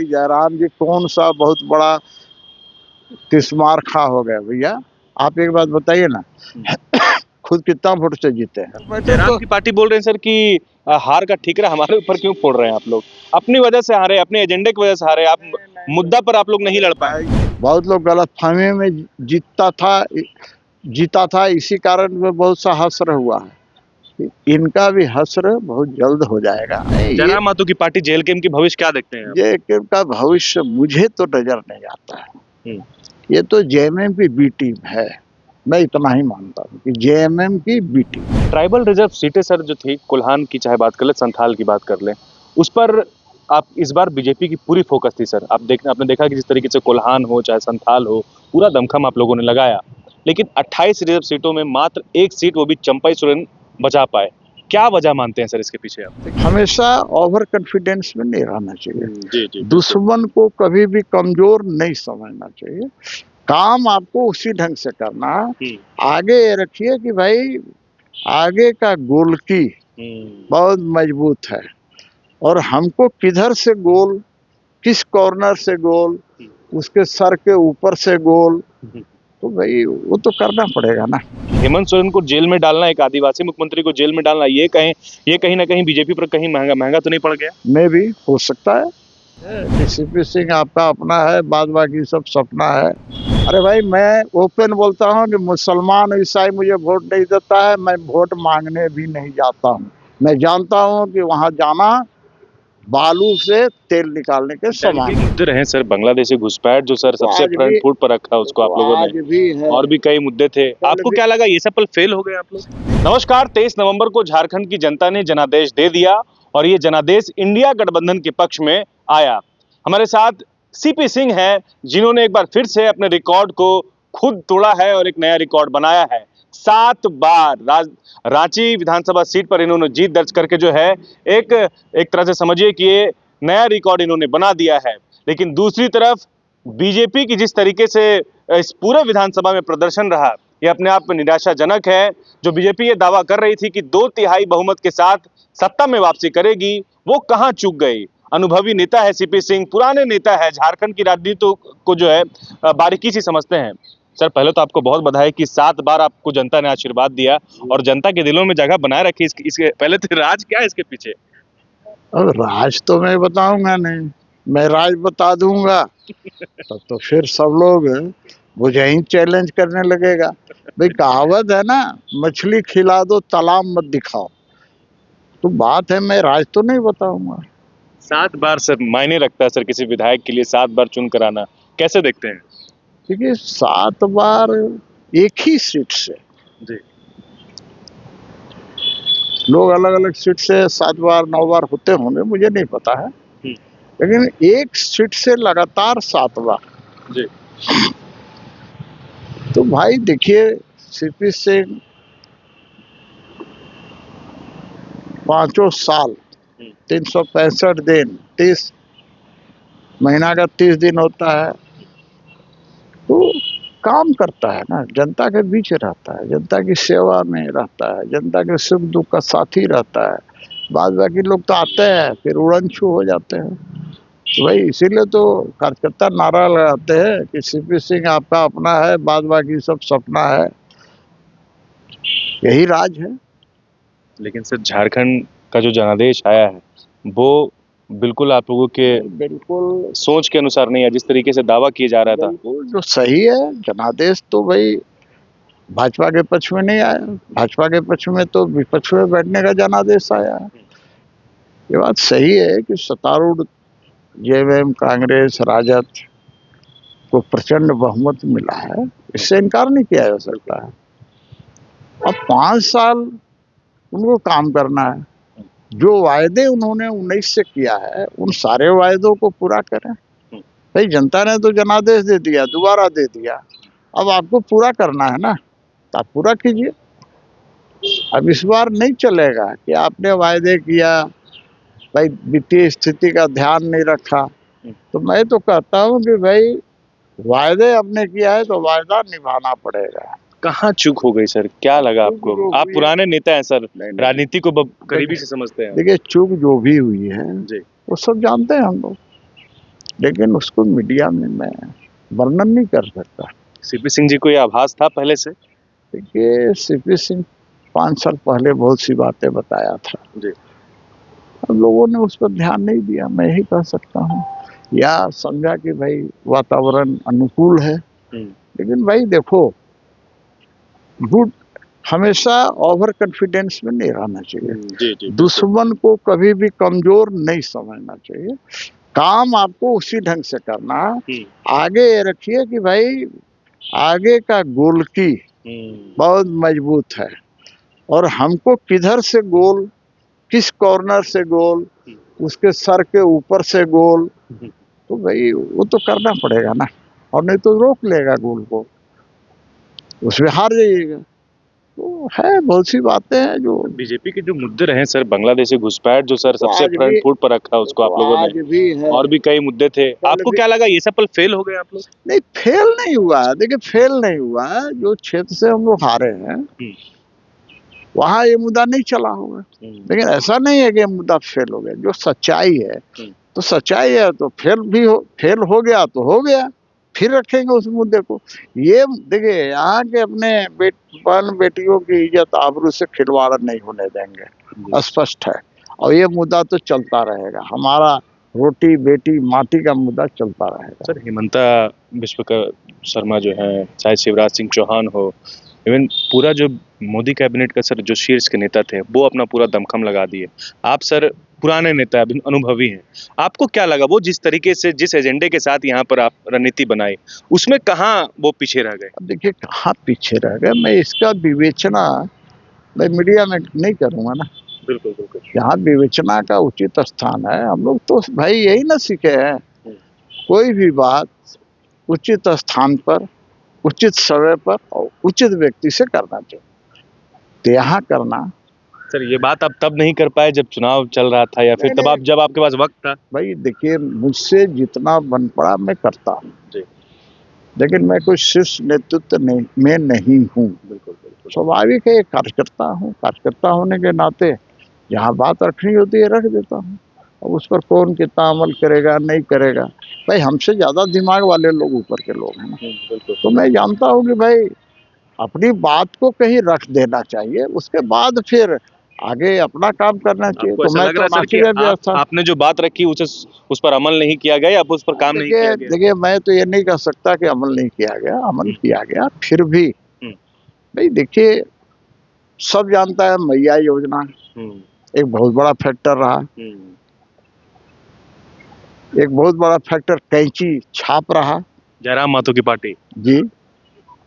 जयराम जी कौन सा बहुत बड़ा तिस्मार खा हो गया भैया। आप एक बात बताइए ना, खुद कितना वोट से जीते हैं। जयराम की पार्टी बोल रहे हैं सर कि हार का ठीकरा हमारे ऊपर क्यों फोड़ रहे हैं आप लोग? अपनी वजह से हारे, अपने एजेंडे की वजह से हारे, आप मुद्दा पर आप लोग नहीं लड़ पाए। बहुत लोग गलत फहमी में जीता था, इसी कारण में बहुत सा हश्र हुआ है। इनका भी हश्र बहुत जल्द हो जाएगा। जयराम मातो की पार्टी जेएलकेएम की भविष्य क्या देखते हैं आप? जेएमएम का भविष्य मुझे तो नजर नहीं आता है। ये तो जेएमएम की बी टीम है, मैं इतना ही मानता हूँ कि जेएमएम की बी टीम। ट्राइबल रिजर्व सीटें सर जो थी, कोल्हान की चाहे बात कर ले, संथाल की बात कर ले, उस पर आप इस बार बीजेपी की पूरी फोकस थी सर। आपने देखा कि जिस तरीके से कोल्हान हो चाहे संथाल हो, पूरा दमखम आप लोगों ने लगाया, लेकिन 28 रिजर्व सीटों में मात्र एक सीट, वो भी चंपाई सोरेन बचा पाए। क्या वजह मानते हैं सर इसके पीछे आप? हमेशा ओवर कॉन्फिडेंस में नहीं रहना चाहिए। जी। दुश्मन को कभी भी कमजोर नहीं समझना चाहिए। काम आपको उसी ढंग से करना है। आगे ये रखिए कि भाई आगे का गोलकी बहुत मजबूत है, और हमको किधर से गोल, किस कॉर्नर से गोल, उसके सर के ऊपर से गोल, तो भाई वो तो करना पड़ेगा ना। हेमंत सोरेन को जेल में डालना, एक आदिवासी मुख्यमंत्री को जेल में डालना, ये कहीं ना कहीं बीजेपी पर कहीं महंगा तो नहीं पड़ गया? में भी हो सकता है। सीपी सिंह आपका अपना है, बाद बाकी सब सपना है। अरे भाई, मैं ओपन बोलता हूँ कि मुसलमान ईसाई मुझे वोट नहीं देता है, मैं वोट मांगने भी नहीं जाता हूँ। मैं जानता हूँ कि वहाँ जाना बालू से तेल निकालने के समान। मुद्दे रहे सर, बांग्लादेशी घुसपैठ जो सर सबसे फ्रंट फुट पर रखा उसको आप लोगों ने, भी है। और भी कई मुद्दे थे। आपको क्या लगा ये सब पर फेल हो गए आप लोग? नमस्कार, 23 नवंबर को झारखंड की जनता ने जनादेश दे दिया, और ये जनादेश इंडिया गठबंधन के पक्ष में आया। हमारे साथ सीपी सिंह हैं, जिन्होंने एक बार फिर से अपने रिकॉर्ड को खुद तोड़ा है और एक नया रिकॉर्ड बनाया है। 7 बार रांची विधानसभा सीट पर इन्होंने जीत दर्ज करके जो है एक तरह से समझिए कि ये नया रिकॉर्ड इन्होंने बना दिया है। लेकिन दूसरी तरफ बीजेपी की जिस तरीके से इस पूरे विधानसभा में प्रदर्शन रहा, ये अपने आप में निराशाजनक है। जो बीजेपी ये दावा कर रही थी कि 2/3 बहुमत के साथ सत्ता में वापसी करेगी, वो कहां चूक गई। अनुभवी नेता है सीपी सिंह, पुराने नेता है, झारखंड की राजनीति को जो है बारीकी से समझते हैं। सर, पहले तो आपको बहुत बधाई कि 7 बार आपको जनता ने आशीर्वाद दिया और जनता के दिलों में जगह बनाए रखी। इसके पहले तो राज क्या है इसके पीछे? अब राज तो मैं बताऊंगा नहीं, मैं राज बता दूंगा तो फिर सब लोग मुझे ही चैलेंज करने लगेगा। भाई कहावत है ना, मछली खिला दो तालाब मत दिखाओ। तो बात है, मैं राज तो नहीं बताऊंगा। 7 बार सर मायने रखता है सर, किसी विधायक के लिए 7 बार चुन कर आना, कैसे देखते हैं? क्योंकि 7 बार एक ही सीट से, जी, लोग अलग अलग सीट से 7 बार 9 बार होते होंगे, मुझे नहीं पता है, लेकिन एक सीट से लगातार 7 बार। जी। तो भाई देखिए, सीपी सिंह 5 साल 365 दिन, 30 महीना का 30 दिन होता है, तो काम करता है ना, जनता के बीच रहता है, जनता की सेवा में रहता है, जनता के सुख दुख का साथी रहता है। बाद बाकी लोग तो आते हैं फिर उड़नछू हो जाते हैं। तो भाई इसीलिए तो कार्यकर्ता नारा लगाते हैं कि सीपी सिंह आपका अपना है, बाद बाकी सब सपना है। यही राज है। लेकिन सर, झारखंड का जो जनादेश आया है वो बिल्कुल आप लोगों के बिल्कुल सोच के अनुसार नहीं है, जिस तरीके से दावा किया जा रहा था। जो सही है, जनादेश तो भाई भाजपा के पक्ष में नहीं आया। भाजपा के पक्ष में तो विपक्ष में बैठने का जनादेश आया है। ये बात सही है कि सत्तारूढ़ जेएमएम, कांग्रेस, राजद को प्रचंड बहुमत मिला है, इससे इनकार नहीं किया जा सकता है। अब 5 साल उनको काम करना है। जो वायदे उन्होंने 19 से किया है, उन सारे वायदों को पूरा करें। भाई जनता ने तो जनादेश दे दिया, दोबारा दे दिया, अब आपको पूरा करना है ना, तो आप पूरा कीजिए। अब इस बार नहीं चलेगा कि आपने वायदे किया, भाई वित्तीय स्थिति का ध्यान नहीं रखा। तो मैं तो कहता हूँ कि भाई वायदे आपने किया है तो वायदा निभाना पड़ेगा। कहाँ चूक हो गई सर, क्या लगा आपको? आप पुराने नेता हैं सर, राजनीति को करीबी से समझते हैं। देखिए, चूक जो भी हुई है जी, वो सब जानते हैं हम लोग। लेकिन उसको मीडिया में मैं वर्णन नहीं कर सकता। सीपी सिंह जी को ये आभास था पहले से? देखिए, सीपी सिंह 5 साल पहले बहुत सी बातें बताया था जी। अब लोगों ने उस पर ध्यान नहीं दिया, मैं यही कह सकता हूँ, या समझा कि भाई वातावरण अनुकूल है। लेकिन भाई देखो, गुड हमेशा ओवर कॉन्फिडेंस में नहीं रहना चाहिए। जी जी। दुश्मन को कभी भी कमजोर नहीं समझना चाहिए। काम आपको उसी ढंग से करना है। आगे ये रखिए कि भाई आगे का गोल की बहुत मजबूत है, और हमको किधर से गोल, किस कॉर्नर से गोल, उसके सर के ऊपर से गोल, तो भाई वो तो करना पड़ेगा ना, और नहीं तो रोक लेगा गोल को, उसमें हार जाइएगा। तो है बहुत सी बातें हैं जो बीजेपी के जो मुद्दे रहे सर, बांग्लादेशी घुसपैठ जो सर सबसे आज फ्रंट भी फुट पर रखा उसको आप लोगों आज ने, भी है। और भी कई मुद्दे थे, आपको भी क्या लगा ये सफल फेल हो गए आप लोग? नहीं, फेल नहीं हुआ है। देखिए, फेल नहीं हुआ है। जो क्षेत्र से हम लोग हारे हैं वहाँ ये मुद्दा नहीं चला होगा, लेकिन ऐसा नहीं है कि ये मुद्दा फेल हो गया। जो सच्चाई है तो सच्चाई है, तो फेल हो गया तो हो गया, फिर रखेंगे उस मुद्दे को। ये देखिए, यहाँ के अपने बहन बेटियों की इज्जत आबरू से खिलवाड़ नहीं होने देंगे, स्पष्ट है। और ये मुद्दा तो चलता रहेगा, हमारा रोटी बेटी माटी का मुद्दा चलता रहेगा। सर हेमंता विश्व शर्मा जो है, चाहे शिवराज सिंह चौहान हो, इवन पूरा जो मोदी कैबिनेट का सर जो शीर्ष के नेता थे वो अपना पूरा दमखम लगा दिए। आप सर पुराने नेता, अनुभवी हैं, आपको क्या लगा वो जिस तरीके से, जिस एजेंडे के साथ यहाँ पर आप रणनीति बनाई, उसमें कहाँ वो पीछे रह गए? देखिए, कहाँ पीछे रह गए, मैं इसका विवेचना मैं मीडिया में नहीं करूँगा ना। बिल्कुल बिल्कुल। यहाँ विवेचना का उचित स्थान है। हम लोग तो भाई यही ना सीखे हैं, कोई भी बात उचित स्थान पर, उचित समय पर और उचित व्यक्ति से करना चाहिए। तो यहाँ करना सर ये बात आप तब नहीं कर पाए जब चुनाव चल रहा था, या फिर तब आप जब आपके पास वक्त था? भाई देखिए, मुझसे जितना बन पड़ा मैं करता हूँ, लेकिन मैं कोई शीर्ष नेतृत्व में नहीं हूँ। बिल्कुल स्वाभाविक है, कार्यकर्ता हूँ। कार्यकर्ता होने के नाते जहाँ बात रखनी होती है रख देता हूँ। अब उस पर कौन कितना अमल करेगा नहीं करेगा, भाई हमसे ज़्यादा दिमाग वाले लोग ऊपर के लोग हैं ना। तो मैं जानता हूँ कि भाई अपनी बात को कहीं रख देना चाहिए, उसके बाद फिर आगे अपना काम करना चाहिए। तो मैं तो नाची व्यवस्था, आपने जो बात रखी उस पर अमल नहीं किया गया, अब उस पर काम नहीं किया गया। देखिए, मैं तो ये नहीं कह सकता कि अमल नहीं किया गया, अमल किया गया। फिर भी भाई देखिए, सब जानता है मैया योजना एक बहुत बड़ा फैक्टर रहा। एक बहुत बड़ा फैक्टर कैंची छाप रहा, जयराम माथुर की पार्टी जी।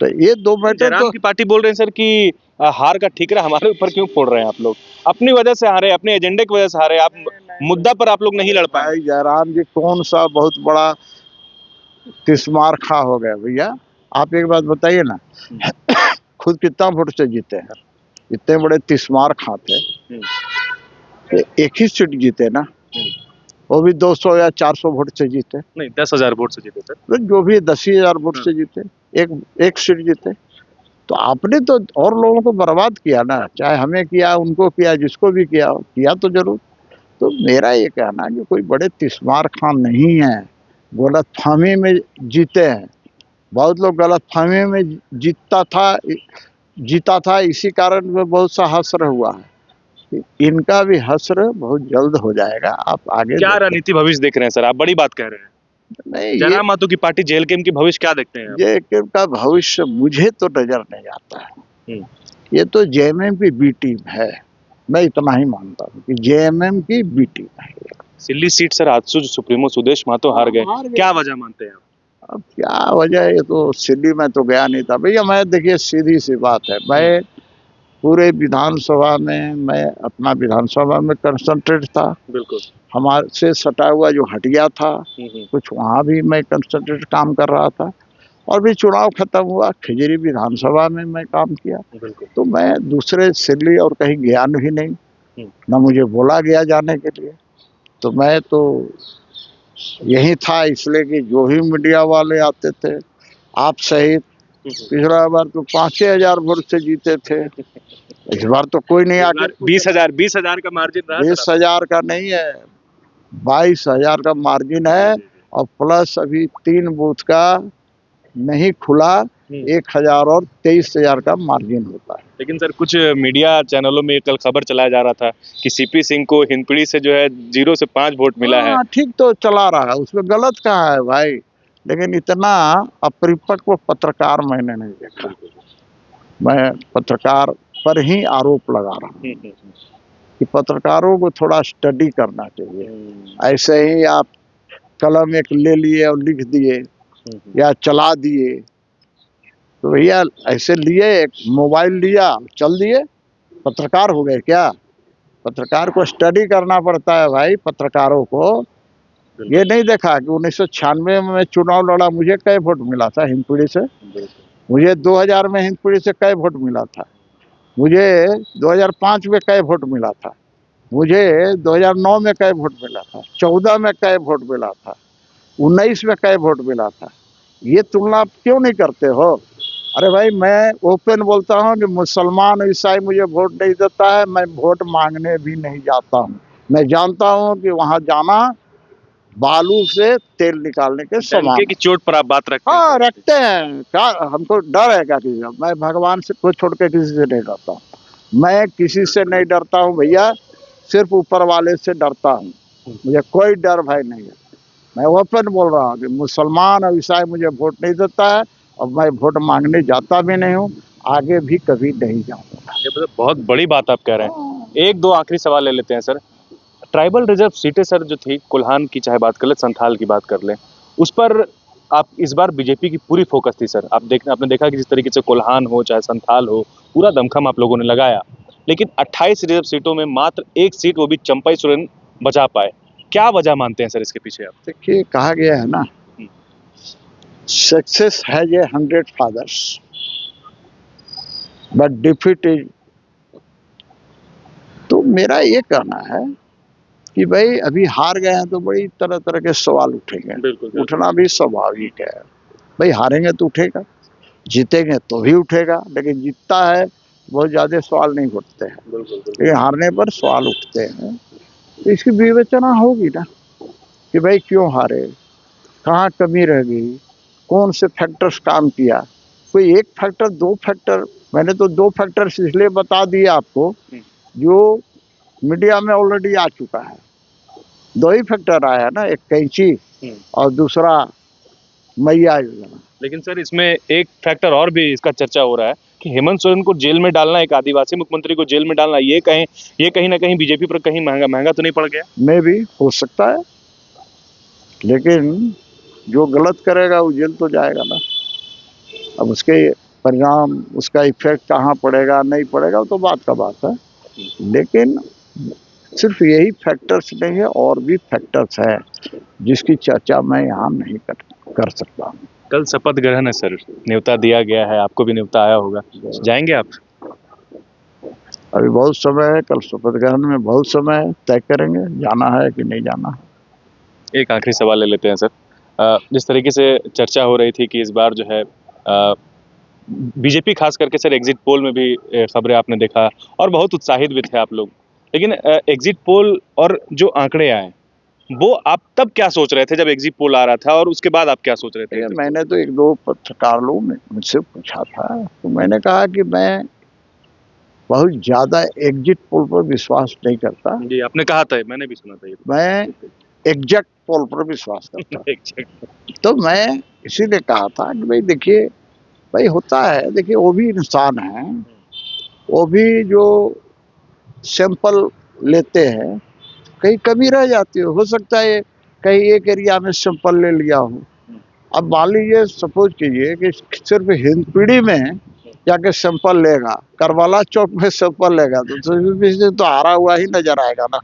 तो ये दो मैटर जयराम की पार्टी बोल रहे हैं सर कि हार का ठीकरा हमारे ऊपर क्यों फोड़ रहे हैं आप लोग? अपनी वजह से हारे, अपने एजेंडे की वजह से हारे, आप मुद्दा पर आप लोग नहीं लड़ पाए। जयराम जी कौन सा बहुत बड़ा तिस्मार खा हो गया भैया? आप एक बात बताइए ना, खुद कितना वोट से जीते हैं? इतने बड़े तिस्मार खा थे, एक ही सीट जीते ना, वो भी 200 या 400 वोट से जीते नहीं, 10,000 वोट से जीते सर। तो जो भी 10,000 वोट से जीते, एक सीट जीते। तो आपने तो और लोगों को बर्बाद किया ना, चाहे हमें किया, उनको किया, जिसको भी किया तो जरूर। तो मेरा ये कहना है कि कोई बड़े तिस्मार खां नहीं है, गलत फहमी में जीते हैं। बहुत लोग गलत फहमी में जीता था, इसी कारण में बहुत सा हश्र हुआ है। इनका भी हश्र बहुत जल्द हो जाएगा। आप आगे क्या रणनीति भविष्य देख रहे हैं सर? आप बड़ी बात कह रहे हैं। नहीं, जयराम माथुर की पार्टी जेएलके की भविष्य क्या देखते हैं? जेएमएम का भविष्य मुझे तो नजर नहीं आता है। ये तो जेएमएम की बी टीम है, मैं इतना ही मानता हूँ कि जेएमएम की बी टीम है। सिल्ली सीट सर आजसू सुप्रीमो सुदेश महतो हार गए, क्या वजह मानते हैं आप? अब क्या वजह है, ये तो सिल्ली में तो गया नहीं था भैया। मैं देखिए, सीधी सी बात है, मैं पूरे विधानसभा में, मैं अपना विधानसभा में कंसंट्रेट था। बिल्कुल हमारे से सटा हुआ जो हटिया था कुछ, वहाँ भी मैं कंसंट्रेट काम कर रहा था। और भी चुनाव खत्म हुआ, खिजरी विधानसभा में मैं काम किया। तो मैं दूसरे सिल्ली और कहीं गया भी नहीं, ना मुझे बोला गया जाने के लिए। तो मैं तो यही था, इसलिए कि जो भी मीडिया वाले आते थे, आप सहित, पिछला बार तो 5,000 वोट से जीते थे, इस बार तो कोई नहीं आके 20,000 का मार्जिन रहा। 20,000 का नहीं है, 22,000 का मार्जिन है। और प्लस अभी 3 बूथ का नहीं खुला, 1000 और 23,000 का मार्जिन होता है। लेकिन सर कुछ मीडिया चैनलों में कल खबर चलाया जा रहा था कि सीपी सिंह को हिंदपीढ़ी से जो है 0 से 5 वोट मिला है। हाँ ठीक तो चला रहा है, उसमें गलत कहाँ है भाई, लेकिन इतना अपरिपक्व पत्रकार मैंने नहीं देखा। मैं पत्रकार पर ही आरोप लगा रहा हूँ कि पत्रकारों को थोड़ा स्टडी करना चाहिए। ऐसे ही आप कलम एक ले लिए और लिख दिए या चला दिए, तो भैया ऐसे लिए एक मोबाइल लिया चल दिए, पत्रकार हो गए क्या? पत्रकार को स्टडी करना पड़ता है भाई। पत्रकारों को ये नहीं देखा कि 1996 में चुनाव लड़ा, मुझे कै वोट मिला था हिंदपीढ़ी से, मुझे 2000 में हिंदपीढ़ी से कै वोट मिला था, मुझे 2005 में कै वोट मिला था, मुझे 2009 में कै वोट मिला था, 14 में कै वोट मिला था, 19 में कै वोट मिला था। ये तुलना आप क्यों नहीं करते हो? अरे भाई मैं ओपन बोलता हूँ कि मुसलमान ईसाई मुझे वोट नहीं देता है, मैं वोट मांगने भी नहीं जाता हूँ। मैं जानता हूँ कि वहाँ जाना बालू से तेल निकालने के समान डंके की चोट पर आप बात रखते हैं। हाँ रखते हैं, क्या हमको डर है क्या किसी का? मैं भगवान से को छोड़ के किसी से नहीं डरता हूँ, मैं किसी से नहीं डरता हूँ भैया, सिर्फ ऊपर वाले से डरता हूँ, मुझे कोई डर भाई नहीं है। मैं ओपन बोल रहा हूँ कि मुसलमान और ईसाई मुझे वोट नहीं देता है और मैं वोट मांगने जाता भी नहीं हूँ, आगे भी कभी नहीं जाऊँगा। ये मतलब बहुत बड़ी बात आप कह रहे हैं। एक दो आखिरी सवाल ले लेते हैं सर। ट्राइबल रिजर्व सीटें सर जो थी, कोल्हान की चाहे बात कर ले, संथाल की बात कर ले, उस पर आप इस बार बीजेपी की पूरी फोकस थी सर। आपने देखा कि जिस तरीके से कोल्हान हो चाहे संथाल हो, पूरा दमखम आप लोगों ने लगाया, लेकिन 28 रिजर्व सीटों में मात्र 1 सीट, वो भी चंपई सोरेन बचा पाए। क्या वजह मानते हैं सर इसके पीछे आप? देखिए कहा गया है ना, success has a 100 fathers but defeat is. तो मेरा ये कहना है कि भाई अभी हार गए हैं तो बड़ी तरह तरह के सवाल उठेंगे। बिल्कुल। उठना भी स्वाभाविक है भाई, हारेंगे तो उठेगा, जीतेंगे तो भी उठेगा, लेकिन जीतता है बहुत ज्यादा सवाल नहीं उठते हैं, लेकिन हारने पर सवाल उठते हैं। तो इसकी विवेचना होगी ना कि भाई क्यों हारे, कहाँ कमी रह गई, कौन से फैक्टर्स काम किया। कोई एक फैक्टर, 2 फैक्टर, मैंने तो 2 फैक्टर्स इसलिए बता दिए आपको जो मीडिया में ऑलरेडी आ चुका है। 2 ही फैक्टर आया ना, एक कैंची और दूसरा मैया योजना। लेकिन सर इसमें एक फैक्टर और भी इसका चर्चा हो रहा है कि हेमंत सोरेन को जेल में डालना, एक आदिवासी मुख्यमंत्री को जेल में डालना, ये कहीं ना कहीं बीजेपी पर कहीं महंगा तो नहीं पड़ गया? में भी हो सकता है, लेकिन जो गलत करेगा वो जेल तो जाएगा ना। अब उसके परिणाम, उसका इफेक्ट कहाँ पड़ेगा नहीं पड़ेगा तो बात का बात है, लेकिन सिर्फ यही फैक्टर्स नहीं है, और भी फैक्टर्स है जिसकी चर्चा मैं यहाँ नहीं कर सकता हूँ। कल शपथ ग्रहण है सर, न्योता दिया गया है, आपको भी न्योता आया होगा, जाएंगे आप? अभी बहुत समय है, कल शपथ ग्रहण में बहुत समय है, तय करेंगे जाना है कि नहीं जाना है। एक आखिरी सवाल ले लेते हैं सर। जिस तरीके से चर्चा हो रही थी कि इस बार जो है बीजेपी खास करके सर, एग्जिट पोल में भी खबरें आपने देखा और बहुत उत्साहित भी थे आप लोग, लेकिन एग्जिट पोल और जो आंकड़े आए, वो आप तब क्या सोच रहे थे जब एग्जिट पोल आ रहा था, और उसके बाद आप क्या सोच रहे थे? मैंने तो 1-2 पत्रकार लोग ने मुझसे पूछा था, तो मैंने कहा कि मैं बहुत ज्यादा एग्जिट पोल पर विश्वास नहीं करता। जी आपने कहा था, मैंने भी सुना था ये। मैं एग्जैक्ट पोल पर विश्वास करता तो मैं इसीलिए कहा था कि भाई देखिए, भाई होता है, देखिए वो भी इंसान है, वो भी जो सैंपल लेते हैं कहीं कमी रह जाती हो सकता है कहीं एक एरिया में सैंपल ले लिया हो। अब मान लीजिए, सपोज कीजिए कि सिर्फ हिंदपीढ़ी में जाके सैंपल लेगा, करवाला चौक में सैंपल लेगा तो हारा हुआ ही नजर आएगा ना।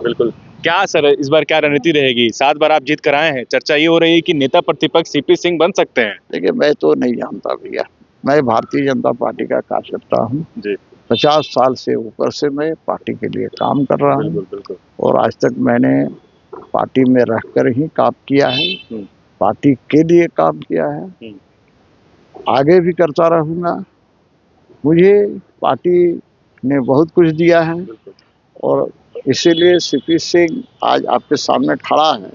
बिल्कुल। क्या सर इस बार क्या रणनीति रहेगी? 7 बार आप जीत कर आए हैं, चर्चा ये हो रही है कि नेता प्रतिपक्ष सीपी सिंह बन सकते हैं। देखिए मैं तो नहीं जानता भैया, मैं भारतीय जनता पार्टी का कार्यकर्ता हूँ जी, 50 साल से ऊपर से मैं पार्टी के लिए काम कर रहा हूँ, और आज तक मैंने पार्टी में रहकर ही काम किया है, पार्टी के लिए काम किया है, आगे भी करता रहूँगा। मुझे पार्टी ने बहुत कुछ दिया है, और इसीलिए सीपी सिंह आज आपके सामने खड़ा है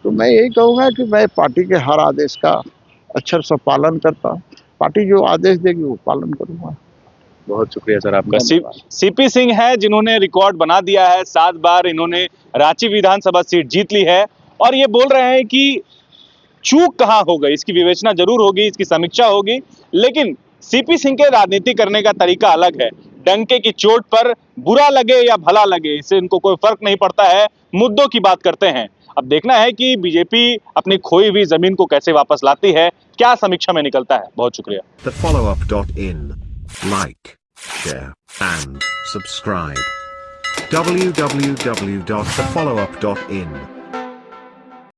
तो मैं यही कहूँगा कि मैं पार्टी के हर आदेश का अक्षर से पालन करता हूँ। पार्टी जो आदेश देगी वो पालन करूँगा। बहुत शुक्रिया सर आपका। धन्यवाद। सीपी सिंह है जिन्होंने रिकॉर्ड बना दिया है, 7 बार इन्होंने रांची विधानसभा सीट जीत ली है और ये बोल रहे हैं कि चूक कहाँ हो गई, इसकी विवेचना जरूर होगी, इसकी समीक्षा होगी, लेकिन सीपी सिंह के राजनीति करने का तरीका अलग है। डंके की चोट पर बुरा लगे या भला लगे, इससे इनको कोई फर्क नहीं पड़ता है, मुद्दों की बात करते हैं। अब देखना है कि बीजेपी अपनी खोई हुई जमीन को कैसे वापस लाती है, क्या समीक्षा में निकलता है। बहुत शुक्रिया। TheFollowUp.in. Like, share, and subscribe. www.thefollowup.in